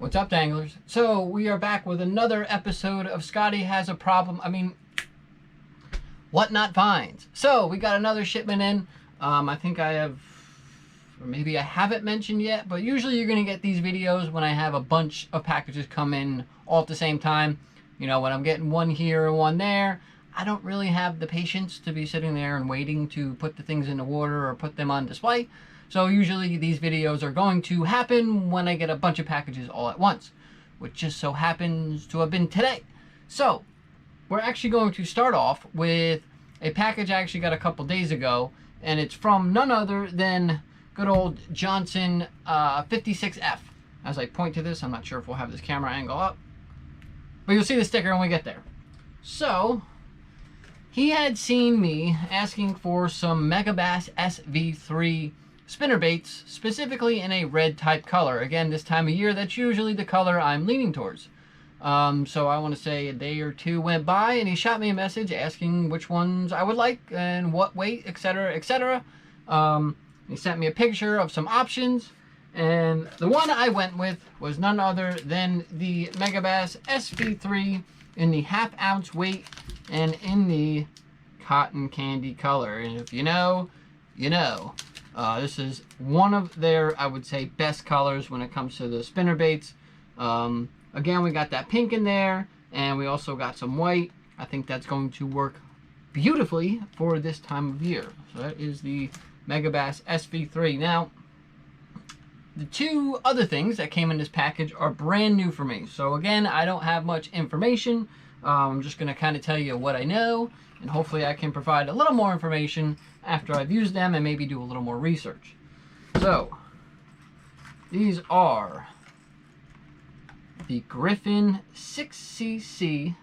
What's up, danglers? So we are back with another episode of Scotty Has a Problem. What not finds. So we got another shipment in. I think I have, or maybe I haven't mentioned yet, but usually you're going to get these videos when I have a bunch of packages come in all at the same time. You know, when I'm getting one here and one there, I don't really have the patience to be sitting there and waiting to put the things in the water or put them on display. So usually these videos are going to happen when I get a bunch of packages all at once, which just so happens to have been today. So we're actually going to start off with a package I actually got a couple days ago, and it's from none other than good old Johnson 56F. As I point to this, I'm not sure if we'll have this camera angle up, but you'll see the sticker when we get there. So he had seen me asking for some Megabass SV3 spinnerbaits, specifically in a red type color. Again, this time of year, that's usually the color I'm leaning towards. So I want to say a day or two went by and he shot me a message asking which ones I would like and what weight, etc., etc. He sent me a picture of some options, and the one I went with was none other than the Megabass SV3 in the ½ weight and in the cotton candy color. And if you know, you know. This is one of their, I would say, best colors when it comes to the spinnerbaits. Again, we got that pink in there, and we also got some white. I think that's going to work beautifully for this time of year. So that is the Megabass SV3. Now, the two other things that came in this package are brand new for me. So again, I don't have much information. I'm just going to kind of tell you what I know, and hopefully I can provide a little more information after I've used them and maybe do a little more research. So, these are the Griffin 6cc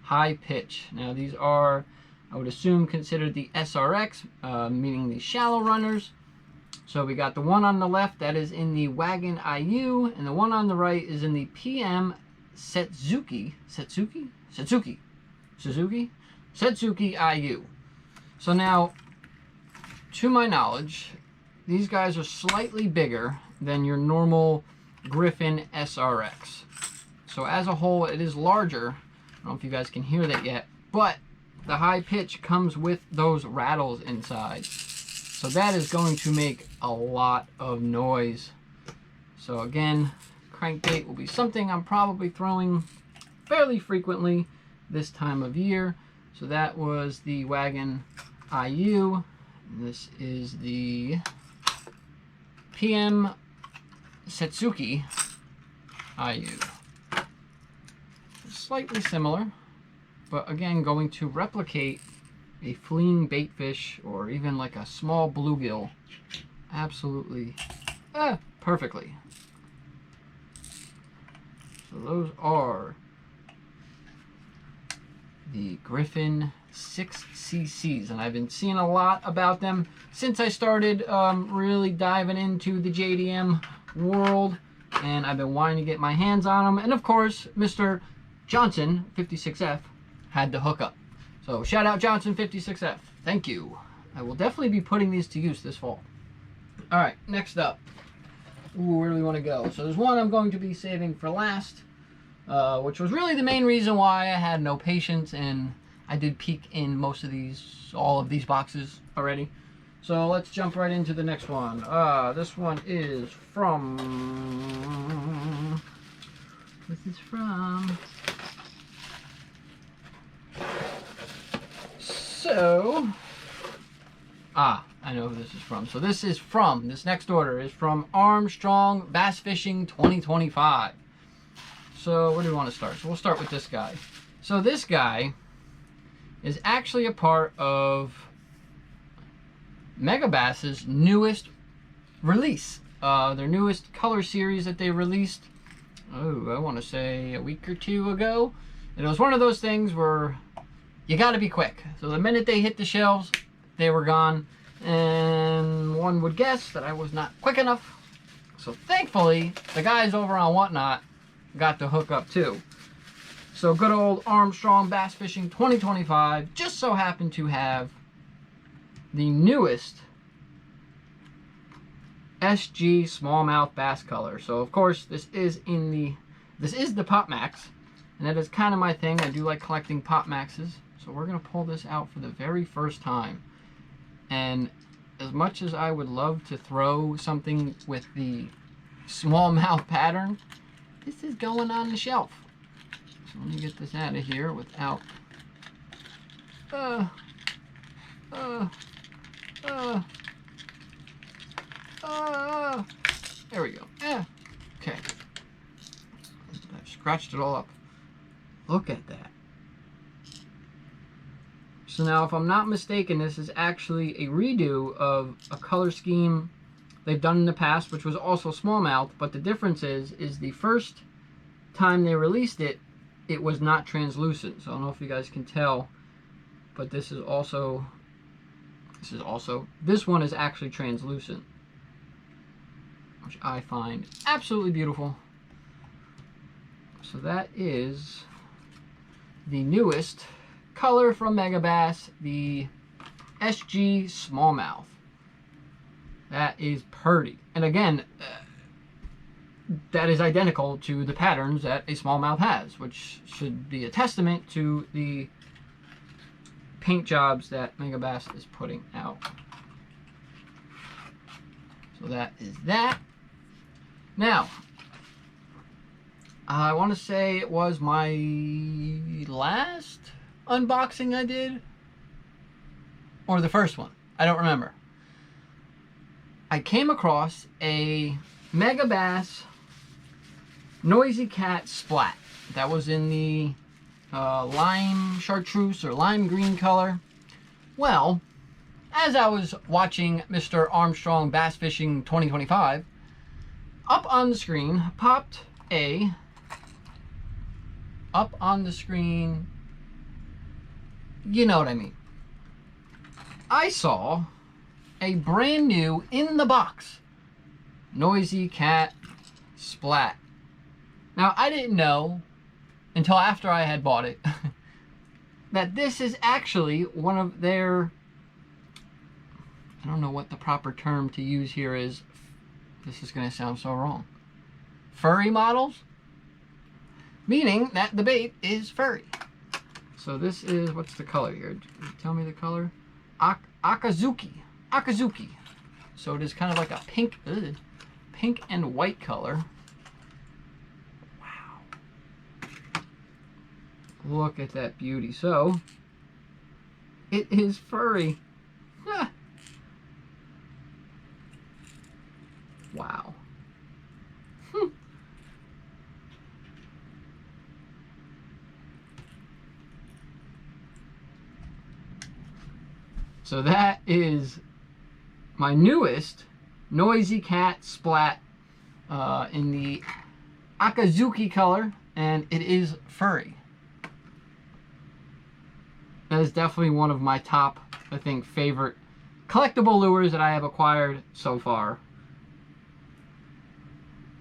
high pitch. Now these are, I would assume, considered the SRX, meaning the shallow runners. So we got the one on the left that is in the Wagon IU, and the one on the right is in the PM Setsuki IU. So now, to my knowledge, these guys are slightly bigger than your normal Griffin SRX. So as a whole, it is larger. I don't know if you guys can hear that yet, but the high pitch comes with those rattles inside. So that is going to make a lot of noise. So again, crankbait will be something I'm probably throwing fairly frequently this time of year. So that was the Wagon IU. This is the PM Setsuki IU. Slightly similar, but again going to replicate a fleeing baitfish or even like a small bluegill absolutely perfectly. So those are the Griffin 6cc's, and I've been seeing a lot about them since I started really diving into the JDM world, and I've been wanting to get my hands on them. And of course, Mr. Johnson 56F had the hookup. So shout out Johnson 56F. Thank you. I will definitely be putting these to use this fall. All right, next up. Ooh, where do we want to go? So there's one I'm going to be saving for last, which was really the main reason why I had no patience, and I did peek in most of these, all of these boxes already. So let's jump right into the next one. This one is from, so, I know who this is from. So this next order is from Armstrong Bass Fishing 2025. So where do we want to start? So we'll start with this guy. So this guy is actually a part of Megabass's newest release. Their newest color series that they released, I want to say a week or two ago. And it was one of those things where you got to be quick. So the minute they hit the shelves, they were gone. And one would guess that I was not quick enough. So thankfully, the guys over on Whatnot got the hookup too. So good old Armstrong Bass Fishing 2025 just so happened to have the newest SG smallmouth bass color. So of course this is the Pop Max, and that is kind of my thing. I do like collecting Pop Maxes. So we're gonna pull this out for the very first time. And as much as I would love to throw something with the smallmouth pattern, this is going on the shelf. So let me get this out of here without there we go. Okay. I've scratched it all up. Look at that. So now, if I'm not mistaken, this is actually a redo of a color scheme they've done in the past, which was also smallmouth, but the difference is the first time they released it, it was not translucent. So I don't know if you guys can tell, but this one is actually translucent, which I find absolutely beautiful. So that is the newest color from Megabass, the SG smallmouth. That is pretty. And again, that is identical to the patterns that a smallmouth has, which should be a testament to the paint jobs that Megabass is putting out. So that is that. Now, I want to say it was my last unboxing I did, or the first one, I don't remember. I came across a Megabass Noisy Cat Splat that was in the lime chartreuse or lime green color. Well, as I was watching Mr. Armstrong Bass Fishing 2025, up on the screen popped you know what I mean. I saw a brand new in the box Noisy Cat Splat. Now, I didn't know until after I had bought it that this is actually one of their, I don't know what the proper term to use here is. This is going to sound so wrong. Furry models? Meaning that the bait is furry. So this is, what's the color here? Tell me the color. Akazuki. So it is kind of like a pink and white color. Wow. Look at that beauty. So it is furry. Ah. Wow. So that is my newest Noisy Cat Splat in the Akazuki color, and it is furry. That is definitely one of my top, I think, favorite collectible lures that I have acquired so far.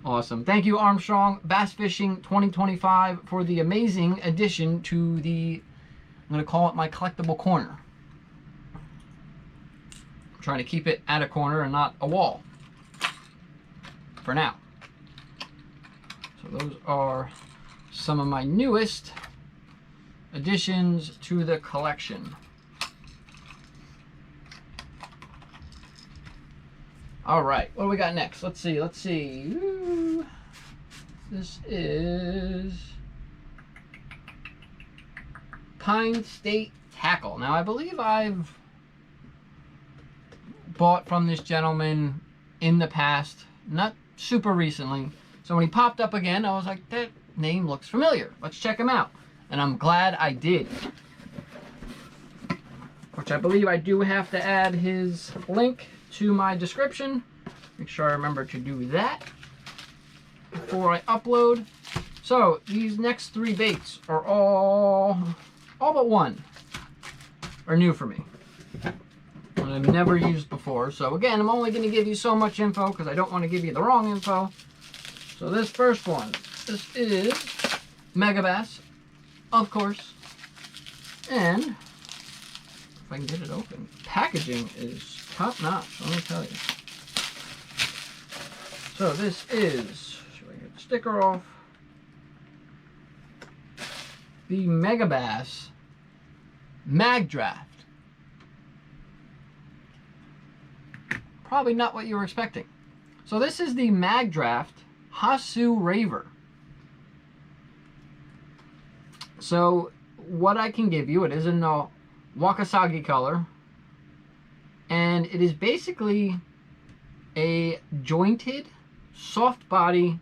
Awesome. Thank you, Armstrong Bass Fishing 2025, for the amazing addition to the, I'm going to call it my collectible corner. I'm trying to keep it at a corner and not a wall for now. So those are some of my newest additions to the collection. All right, what do we got next? Let's see. Ooh, this is Pine State Tackle. Now, I believe I've bought from this gentleman in the past, not super recently. So when he popped up again, I was like, that name looks familiar. Let's check him out. And I'm glad I did. Which I believe I do have to add his link to my description. Make sure I remember to do that before I upload. So these next three baits are all but one are new for me. And I've never used before. So again, I'm only going to give you so much info because I don't want to give you the wrong info. So this first one, this is Megabass, of course. And if I can get it open, packaging is top notch, let me tell you. So this is, should I get the sticker off? The Megabass Mag Draft. Probably not what you were expecting. So this is the Mag Draft Hasu Raver. So what I can give you, it is in the Wakasagi color, and it is basically a jointed soft body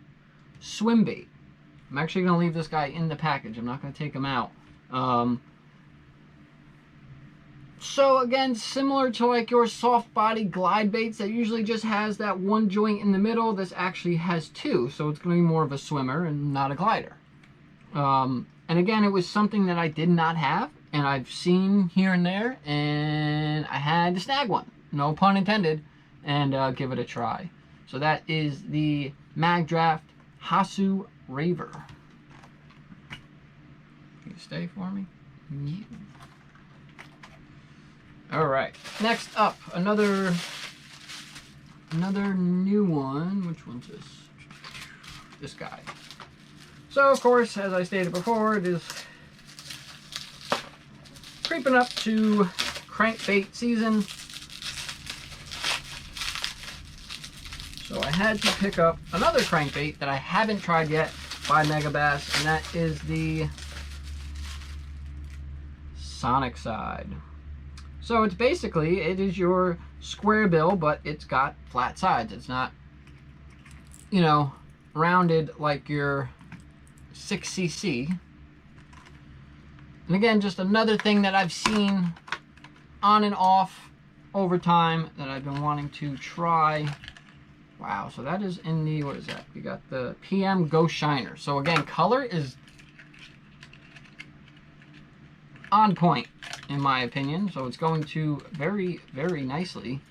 swim bait. I'm actually going to leave this guy in the package. I'm not going to take him out. So again, similar to like your soft body glide baits that usually just has that one joint in the middle, this actually has two. So it's going to be more of a swimmer and not a glider. And again, it was something that I did not have, and I've seen here and there, and I had to snag one, no pun intended, and give it a try. So that is the Mag Draft Hasu Raver. Can you stay for me? Yeah. All right. Next up, another new one. Which one's this? This guy. So of course, as I stated before, it is creeping up to crankbait season. So I had to pick up another crankbait that I haven't tried yet by Megabass, and that is the Sonic Side. So it's basically, it is your square bill, but it's got flat sides. It's not, you know, rounded like your 6cc. And again, just another thing that I've seen on and off over time that I've been wanting to try. Wow, so that is in the, what is that? We got the PM Ghost Shiner. So again, color is on point, in my opinion. So it's going to very, very nicely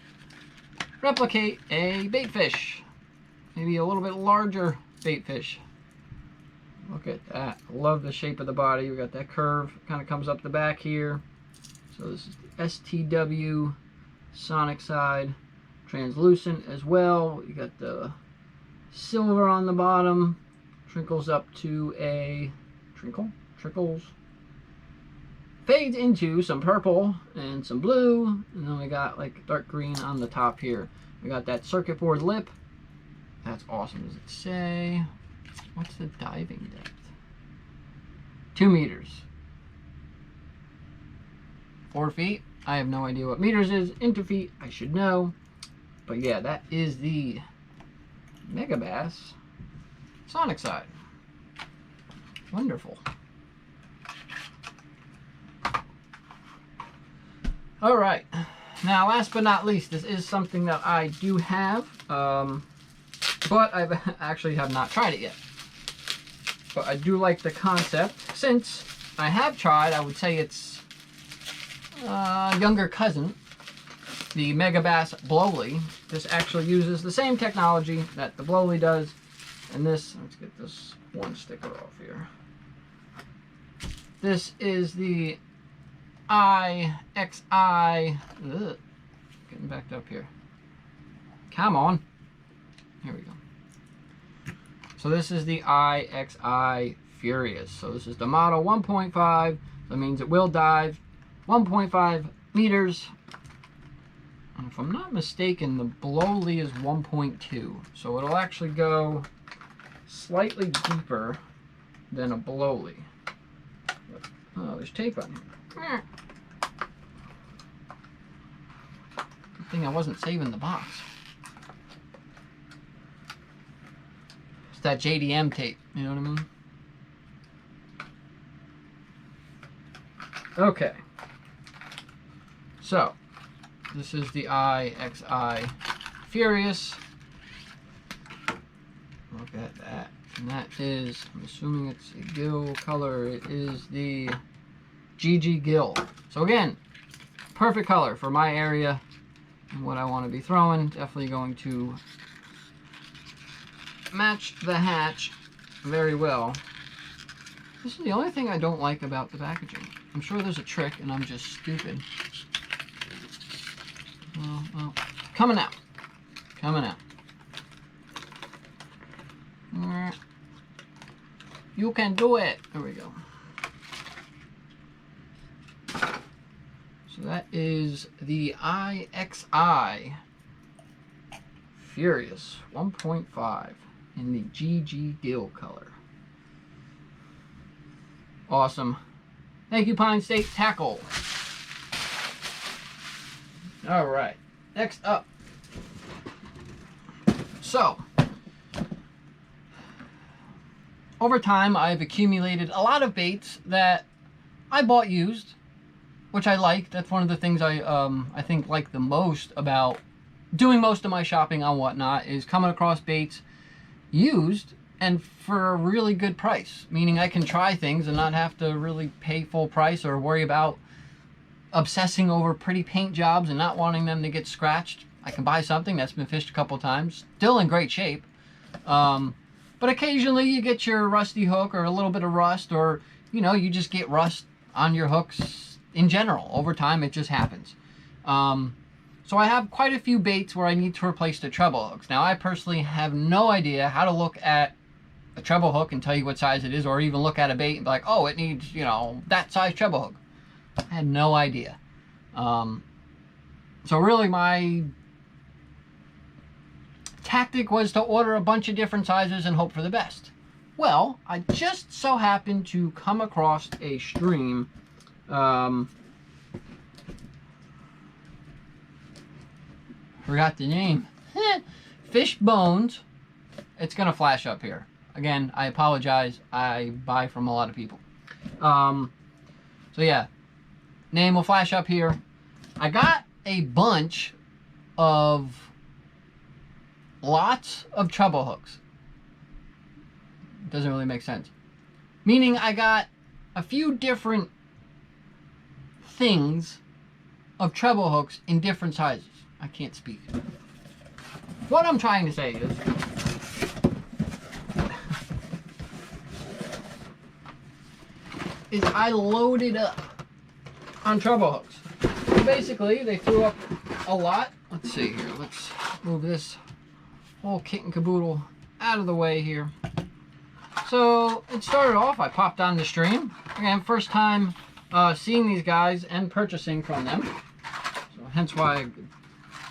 replicate a bait fish. Maybe a little bit larger bait fish. Look at that. I love the shape of the body. We got that curve. Kind of comes up the back here. So this is the STW Sonic Side. Translucent as well. You got the silver on the bottom. Trickles up to a trickles. Fades into some purple and some blue. And then we got like dark green on the top here. We got that circuit board lip. That's awesome. Does it say? What's the diving depth? 2 meters. 4 feet. I have no idea what meters is. Into feet, I should know. But yeah, that is the Megabass Sonic Side. Wonderful. All right. Now, last but not least, this is something that I do have, but I actually have not tried it yet. But I do like the concept. Since I have tried, I would say it's younger cousin, the Megabass Blowly. This actually uses the same technology that the Blowly does. And this, let's get this one sticker off here. This is the IXI. Getting backed up here. Come on. Here we go. So this is the IXI Furious. So this is the model 1.5. That means it will dive 1.5 meters. And if I'm not mistaken, the Blowly is 1.2. So it'll actually go slightly deeper than a Blowly. Oh, there's tape on here. Good thing I wasn't saving the box. It's that JDM tape, you know what I mean? Okay. So, this is the IXI Furious. Look at that. And that is, I'm assuming it's a gill color. It is the GG Gill. So again, perfect color for my area and what I want to be throwing. Definitely going to match the hatch very well. This is the only thing I don't like about the packaging. I'm sure there's a trick and I'm just stupid. Well, coming out. Coming out. You can do it. There we go. So that is the IXI Furious 1.5 in the GG Gill color. Awesome. Thank you, Pine State Tackle. All right. Next up. So, over time, I've accumulated a lot of baits that I bought used, which I like. That's one of the things I think like the most about doing most of my shopping on Whatnot, is coming across baits used and for a really good price. Meaning I can try things and not have to really pay full price or worry about obsessing over pretty paint jobs and not wanting them to get scratched. I can buy something that's been fished a couple times, still in great shape. But occasionally you get your rusty hook or a little bit of rust, or, you know, you just get rust on your hooks in general. Over time, it just happens. So I have quite a few baits where I need to replace the treble hooks. Now, I personally have no idea how to look at a treble hook and tell you what size it is, or even look at a bait and be like, oh, it needs, you know, that size treble hook. I had no idea. So really my tactic was to order a bunch of different sizes and hope for the best. Well, I just so happened to come across a stream. Forgot the name. Fish Bones. It's gonna flash up here. Again, I apologize. I buy from a lot of people. So yeah, name will flash up here. I got a bunch of lots of treble hooks. Doesn't really make sense. Meaning I got a few different things of treble hooks in different sizes. I can't speak. What I'm trying to say is I loaded up on treble hooks. So basically, they threw up a lot. Let's see here. Let's move this whole kit and caboodle out of the way here. So it started off, I popped on the stream. Again, first time seeing these guys and purchasing from them. So hence why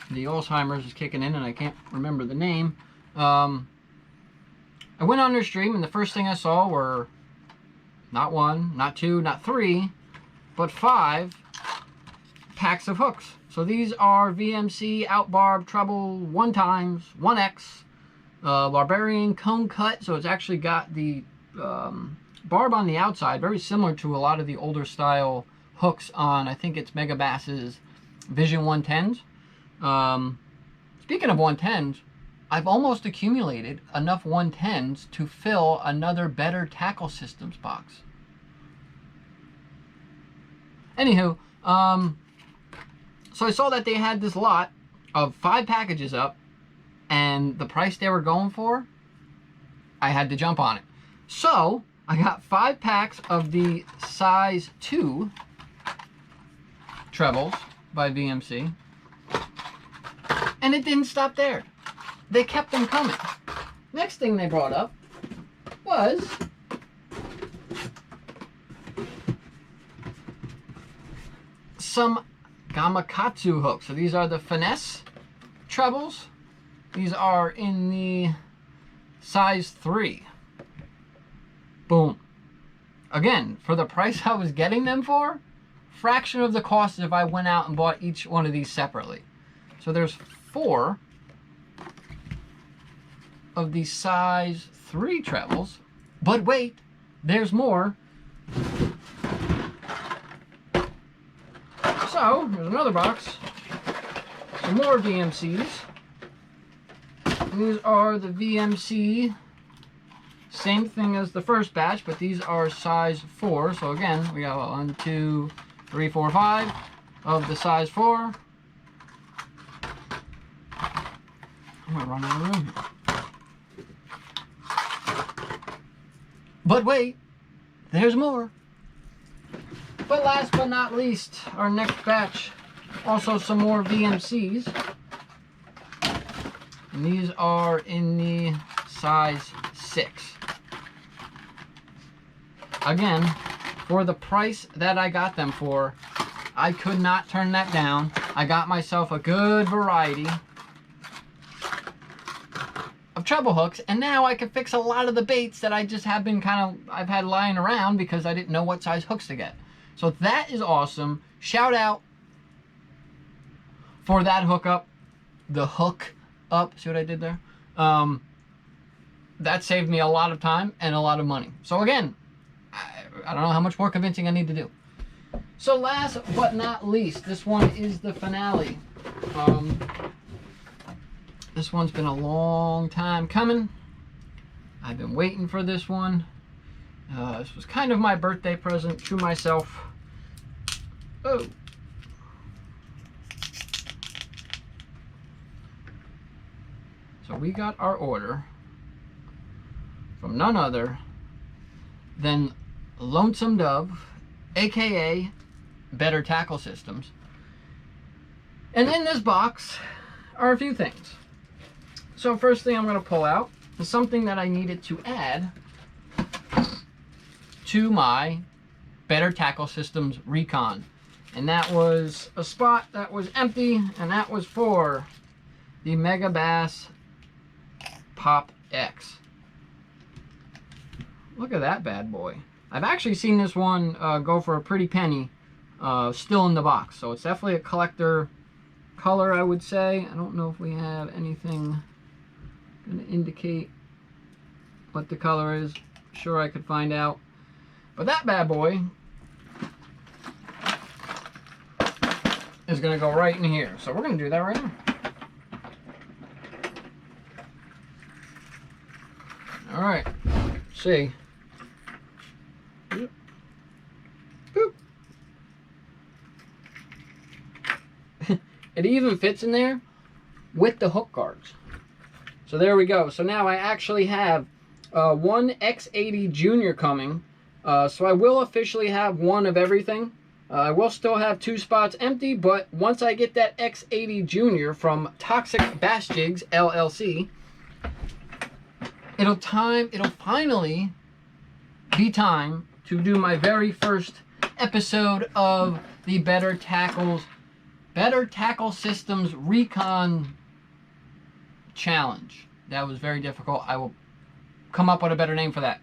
the Alzheimer's is kicking in and I can't remember the name. I went on their stream and the first thing I saw were not one, not two, not three, but 5 packs of hooks. So these are VMC Outbarb Treble 1x, 1X, Barbarian Cone Cut. So it's actually got the barb on the outside, very similar to a lot of the older style hooks on, I think it's Mega Bass's Vision 110s. Speaking of 110s, I've almost accumulated enough 110s to fill another Better Tackle Systems box. Anywho, so I saw that they had this lot of 5 packages up, and the price they were going for, I had to jump on it. So I got 5 packs of the size 2 trebles by VMC, and it didn't stop there. They kept them coming. Next thing they brought up was some Gamakatsu hooks. So these are the finesse trebles. These are in the size 3. Boom. Again, for the price I was getting them for, fraction of the cost if I went out and bought each one of these separately. So there's 4 of the size 3 trebles, but wait, there's more. So here's another box, some more VMCs. And these are the VMC, same thing as the first batch, but these are size 4. So again, we got 1, 2, 3, 4, 5 of the size 4. I'm gonna run out of room here. But wait, there's more. But last but not least, our next batch, also some more VMCs. And these are in the size 6. again, for the price that I got them for, I could not turn that down. I got myself a good variety of treble hooks, and now I can fix a lot of the baits that I just have been I've had lying around because I didn't know what size hooks to get. So that is awesome. Shout out for that hookup. The hook up. See what I did there? That saved me a lot of time and a lot of money. So again, I don't know how much more convincing I need to do. So last but not least, this one is the finale. This one's been a long time coming. I've been waiting for this one. This was kind of my birthday present to myself. Oh. So we got our order from none other than Lonesome Dove, aka Better Tackle Systems. And in this box are a few things. So first thing I'm going to pull out is something that I needed to add to my Better Tackle Systems Recon. And that was a spot that was empty, and that was for the Mega Bass Pop X. Look at that bad boy. I've actually seen this one go for a pretty penny still in the box. So it's definitely a collector color, I would say. I don't know if we have anything going to indicate what the color is. Sure, I could find out. But that bad boy is going to go right in here. So we're going to do that right now. All right. Let's see. Boop. Boop. It even fits in there with the hook guards. So there we go. So now I actually have one X80 Junior coming. So I will officially have one of everything. I will still have 2 spots empty, but once I get that X80 Junior from Toxic Bass Jigs LLC, it'll finally be time to do my very first episode of the Better Tackle Systems Recon Challenge. That was very difficult. I will come up with a better name for that.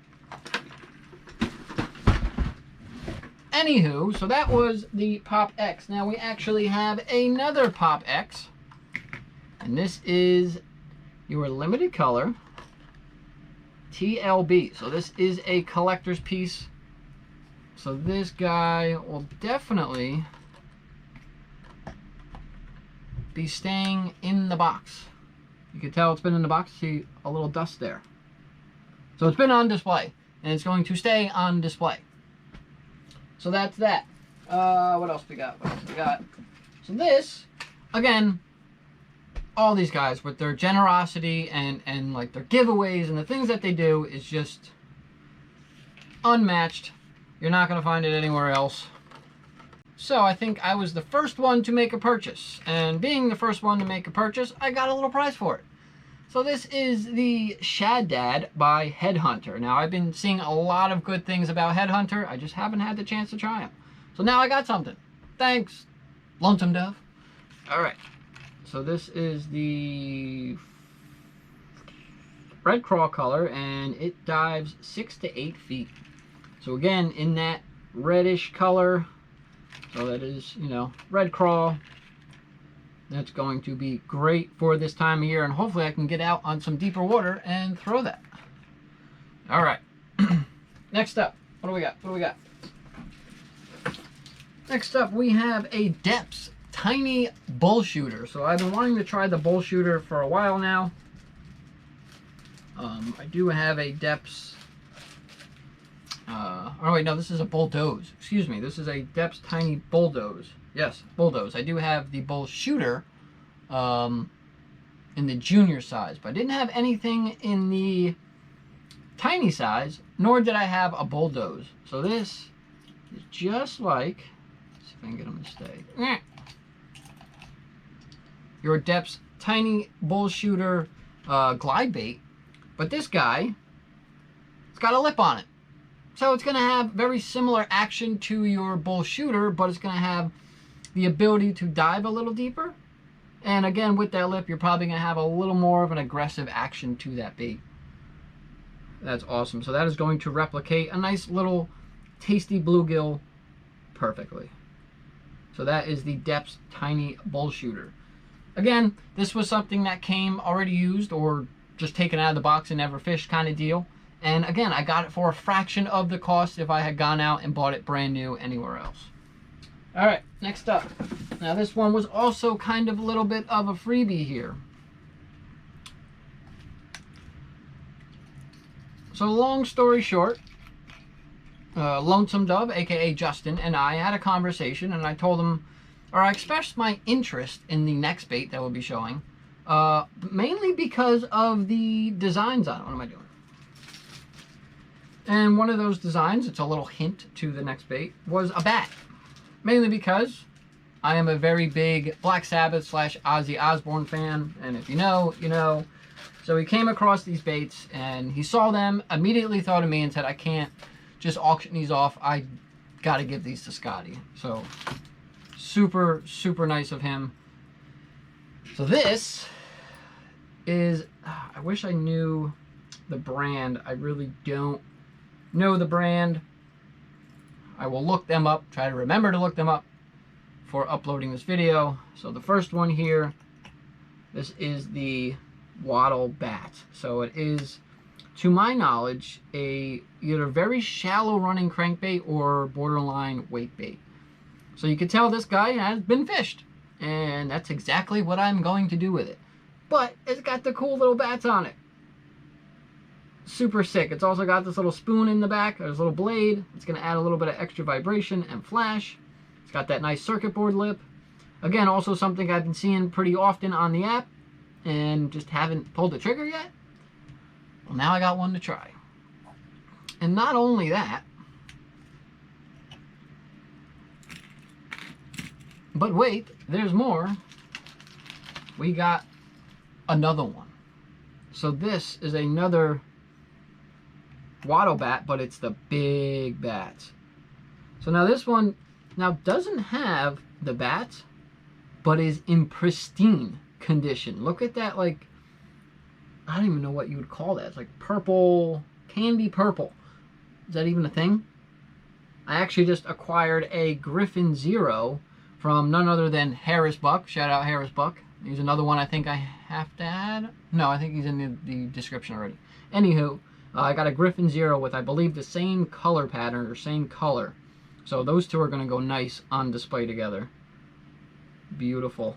Anywho, so that was the Pop X. Now we actually have another Pop X, and this is your limited color TLB. So this is a collector's piece. So this guy will definitely be staying in the box. You can tell it's been in the box. See a little dust there. So it's been on display, and it's going to stay on display. So that's that. What else we got? So this, again, all these guys with their generosity and like their giveaways and the things that they do is just unmatched. You're not going to find it anywhere else. So I think I was the first one to make a purchase. And being the first one to make a purchase, I got a little prize for it. So this is the Shad Dad by Headhunter. Now I've been seeing a lot of good things about Headhunter. I just haven't had the chance to try them. So now I got something. Thanks, Lonesome Dove. All right. So this is the red crawl color, and it dives 6 to 8 feet. So again, in that reddish color. So that is, you know, red crawl. That's going to be great for this time of year, and hopefully I can get out on some deeper water and throw that. All right. Next up, what do we got? Next up, we have a Depths Tiny Bull Shooter. So I've been wanting to try the bull shooter for a while now. I do have a Depths. Oh wait, no, this is a bulldoze. Excuse me, this is a Depths Tiny Bulldoze. Yes, bulldoze. I do have the bull shooter in the junior size, but I didn't have anything in the tiny size, nor did I have a bulldoze. So this is just like, let's see if I can get them to stay. Your Depths Tiny Bull Shooter glide bait, but this guy, it's got a lip on it. So it's going to have very similar action to your bull shooter, but it's going to have the ability to dive a little deeper. And again, with that lip, you're probably going to have a little more of an aggressive action to that bait. That's awesome. So that is going to replicate a nice little tasty bluegill perfectly. So that is the Depths Tiny Bull Shooter. Again, this was something that came already used or just taken out of the box and never fished kind of deal. And again, I got it for a fraction of the cost if I had gone out and bought it brand new anywhere else. All right, next up. Now this one was also kind of a little bit of a freebie here. So long story short, Lonesome Dove, aka Justin, and I had a conversation, and I told him, or I expressed my interest in the next bait that we'll be showing, mainly because of the designs on it. What am I doing? And one of those designs, it's a little hint to the next bait, was a bat. Mainly because I am a very big Black Sabbath / Ozzy Osbourne fan, and if you know, you know. So he came across these baits, and he saw them, immediately thought of me and said, I can't just auction these off. I got to give these to Scotty. So super, super nice of him. So this is, I wish I knew the brand. I really don't know the brand. I will look them up, try to remember to look them up for uploading this video. So the first one here, this is the Wattle Bat. So it is, to my knowledge, a either very shallow running crankbait or borderline weight bait. So you can tell this guy has been fished, and that's exactly what I'm going to do with it. But it's got the cool little bats on it. Super sick. It's also got this little spoon in the back. There's a little blade. It's going to add a little bit of extra vibration and flash. It's got that nice circuit board lip. Again, also something I've been seeing pretty often on the app and just haven't pulled the trigger yet. Well, now I got one to try. And not only that, but wait, there's more. We got another one. So this is another Wattle Bat, but it's the big bats. So now this one doesn't have the bats, but is in pristine condition. Look at that, like, I don't even know what you would call that. It's like purple, candy purple. Is that even a thing? I actually just acquired a Griffin Zero from none other than Harris Buck. Shout out Harris Buck. He's another one I think I have to add. No, I think he's in the description already. Anywho, I got a Griffin Zero with, I believe, the same color pattern or same color. So those two are going to go nice on display together. Beautiful.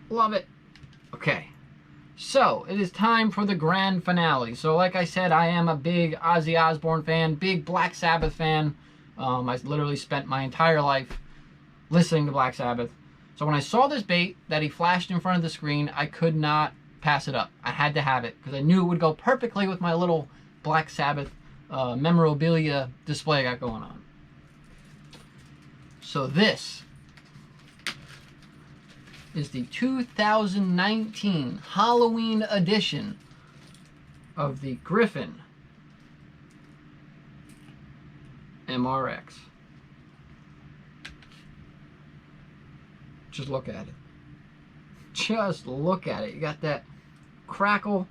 Love it. Okay. So, it is time for the grand finale. So, like I said, I am a big Ozzy Osbourne fan, big Black Sabbath fan. I literally spent my entire life listening to Black Sabbath. So when I saw this bait that he flashed in front of the screen, I could not pass it up. I had to have it because I knew it would go perfectly with my little Black Sabbath memorabilia display I got going on. So this is the 2019 Halloween edition of the Griffin MRX. Just look at it. Just look at it. You got that crackle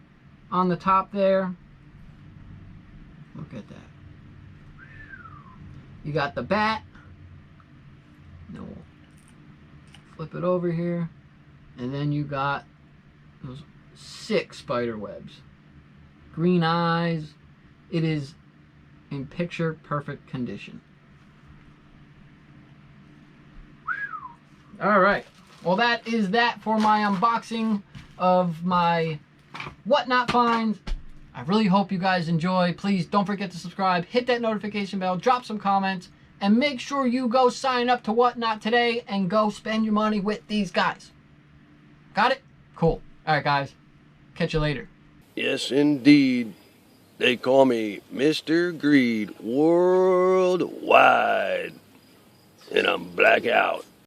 on the top there. Look at that. You got the bat. No. Flip it over here. And then you got those 6 spider webs. Green eyes. It is in picture perfect condition. Alright, well that is that for my unboxing of my Whatnot finds. I really hope you guys enjoy. Please don't forget to subscribe, hit that notification bell, drop some comments, and make sure you go sign up to Whatnot today and go spend your money with these guys. Got it? Cool. Alright guys, catch you later. Yes indeed. They call me Mr. Greed worldwide. And I'm black out.